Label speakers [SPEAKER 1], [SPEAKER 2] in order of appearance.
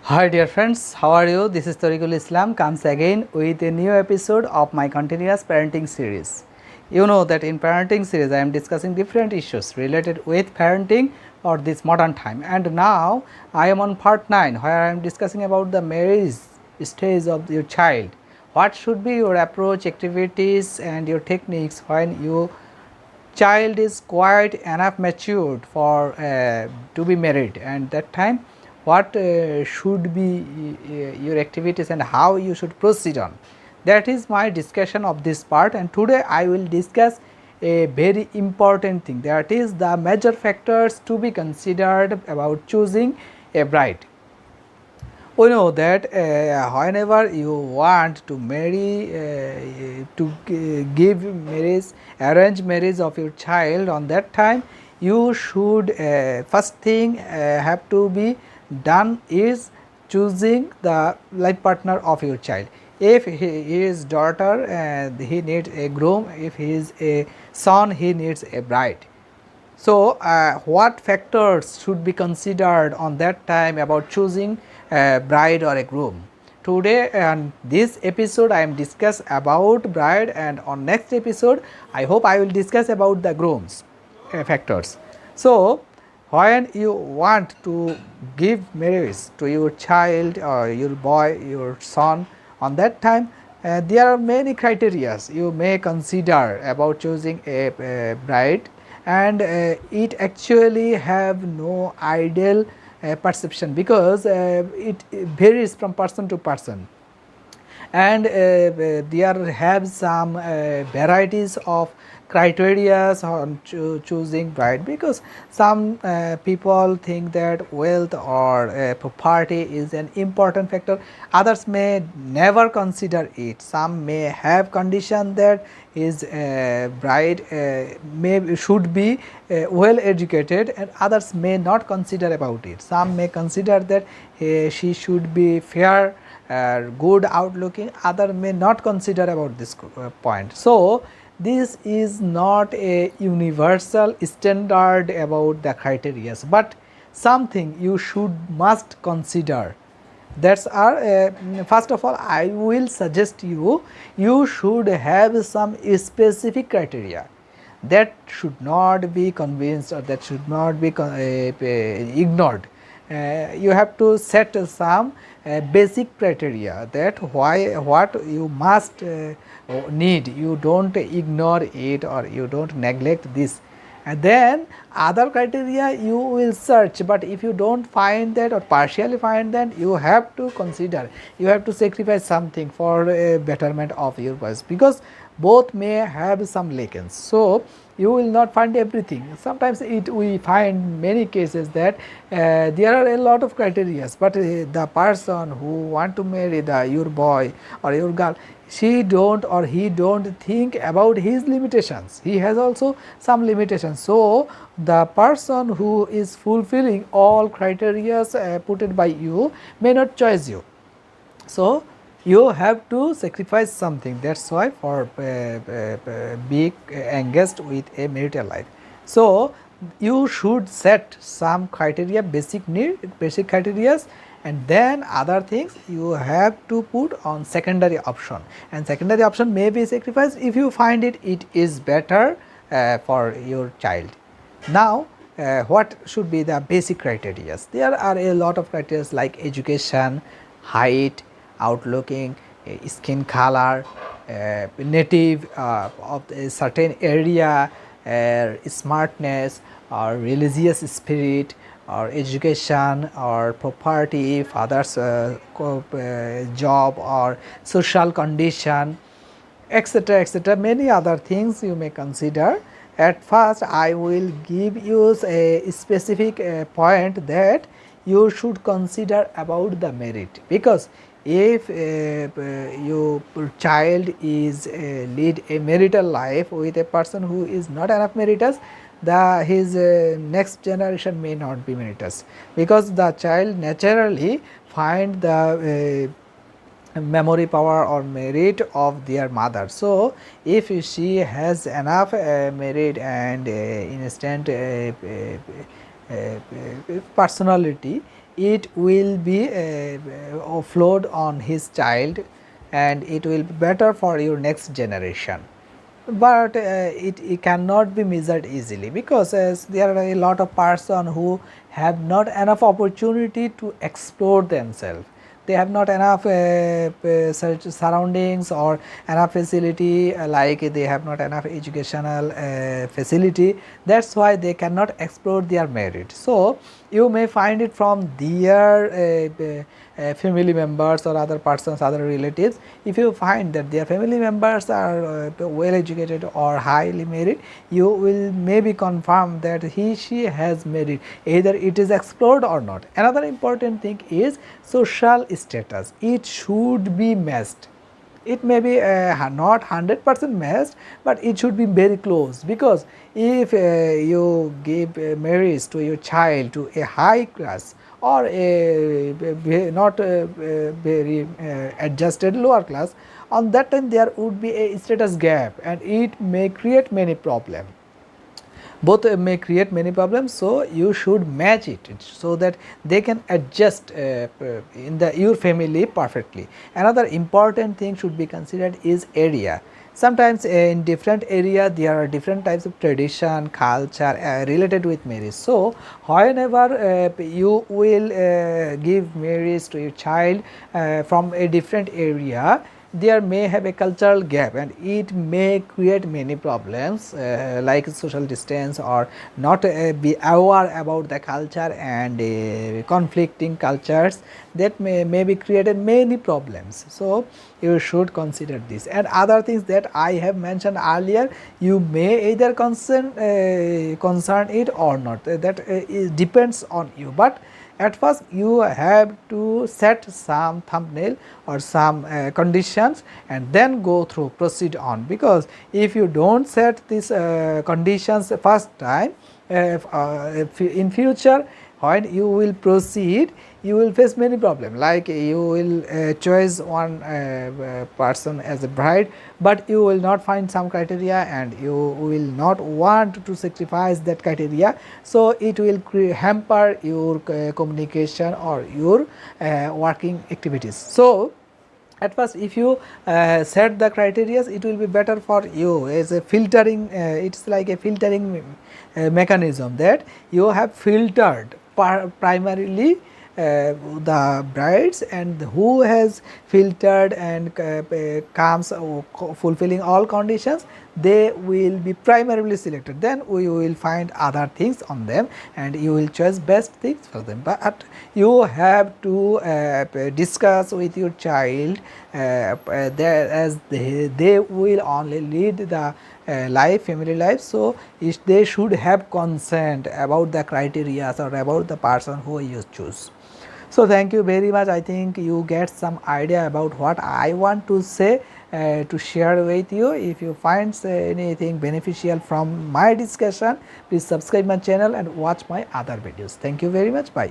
[SPEAKER 1] Hi dear friends, how are you? This is Tariqul Islam comes again with a new episode of my continuous parenting series. You know that in parenting series I am discussing different issues related with parenting or this modern time, and now I am on part 9 where I am discussing about the marriage stage of your child. What should be your approach, activities and your techniques when your child is quite enough matured for to be married, and that time what should be your activities and how you should proceed on. That is my discussion of this part, and today I will discuss a very important thing, that is the major factors to be considered about choosing a bride. We know that whenever you want to marry, give marriage, arrange marriage of your child, on that time you should first thing have to be done is choosing the life partner of your child. If he is daughter, he needs a groom. If he is a son, he needs a bride. So, what factors should be considered on that time about choosing a bride or a groom? Today and this episode I am discuss about bride, and on next episode I hope I will discuss about the grooms factors. So, when you want to give marriage to your child or your boy, your son, on that time there are many criteria you may consider about choosing a bride, and it actually have no ideal perception, because it varies from person to person, and there have some varieties of criteria on choosing bride, because some people think that wealth or property is an important factor. Others may never consider it. Some may have condition that his bride may should be well educated, and others may not consider about it. Some may consider that she should be fair, good outlooking. Other may not consider about this point. So, this is not a universal standard about the criteria, but something you should must consider. That's our first of all I will suggest you should have some specific criteria that should not be convinced, or that should not be ignored. You have to set some basic criteria, that why what you must need, you don't ignore it or you don't neglect this, and then other criteria you will search. But if you don't find that or partially find that, you have to consider, you have to sacrifice something for a betterment of your voice, because both may have some lackings. So, you will not find everything. Sometimes we find many cases that there are a lot of criteria, but the person who want to marry your boy or your girl, she don't or he don't think about his limitations. He has also some limitations. So, the person who is fulfilling all criteria put it by you may not choose you. So, you have to sacrifice something. That is why for being engaged with a marital life. So, you should set some criteria, basic need, basic criteria, and then other things you have to put on secondary option, and secondary option may be sacrificed if you find it is better for your child. Now, what should be the basic criteria? There are a lot of criteria like education, height, outlooking, skin color, native of a certain area, smartness or religious spirit or education or property, father's job or social condition, etc., etc. Many other things you may consider. At first I will give you a specific point that you should consider about the merit, because if your child is lead a marital life with a person who is not enough meritus, his next generation may not be meritus, because the child naturally find the memory power or merit of their mother. So, if she has enough merit and instant personality, it will be flowed on his child, and it will be better for your next generation. But it cannot be measured easily, because there are a lot of person who have not enough opportunity to explore themselves. They have not enough such surroundings or enough facility, like they have not enough educational facility. That's why they cannot explore their merit. So you may find it from their family members or other persons, other relatives. If you find that their family members are well educated or highly merit, you will maybe confirm that she has merit, either it is explored or not. Another important thing is social status. It should be matched. It may be not 100% matched, but it should be very close, because if you give marriage to your child to a high class or a not very adjusted lower class, on that time there would be a status gap, and it may create many problems. Both may create many problems. So you should match it so that they can adjust in your family perfectly. Another important thing should be considered is area. Sometimes in different area there are different types of tradition, culture related with marriage. So whenever you will give marriage to your child from a different area, there may have a cultural gap, and it may create many problems like social distance, or not be aware about the culture, and conflicting cultures that may be created many problems. So you should consider this, and other things that I have mentioned earlier, you may either concern it or not. That it depends on you, but at first you have to set some thumbnail or some conditions, and then go through, proceed on. Because if you don't set these conditions first time, if in future when you will proceed, you will face many problems, like you will choose one person as a bride, but you will not find some criteria, and you will not want to sacrifice that criteria. So it will hamper your communication or your working activities. So at first, if you set the criteria, it will be better for you as a filtering. It's like a filtering mechanism, that you have filtered primarily the brides, and who has filtered and comes fulfilling all conditions, they will be primarily selected. Then we will find other things on them, and you will choose best things for them. But you have to discuss with your child as they will only lead the family life. So they should have consent about the criteria or about the person who you choose. So thank you very much. I think you get some idea about what I want to say, to share with you. If you find anything beneficial from my discussion, please subscribe my channel and watch my other videos. Thank you very much. Bye.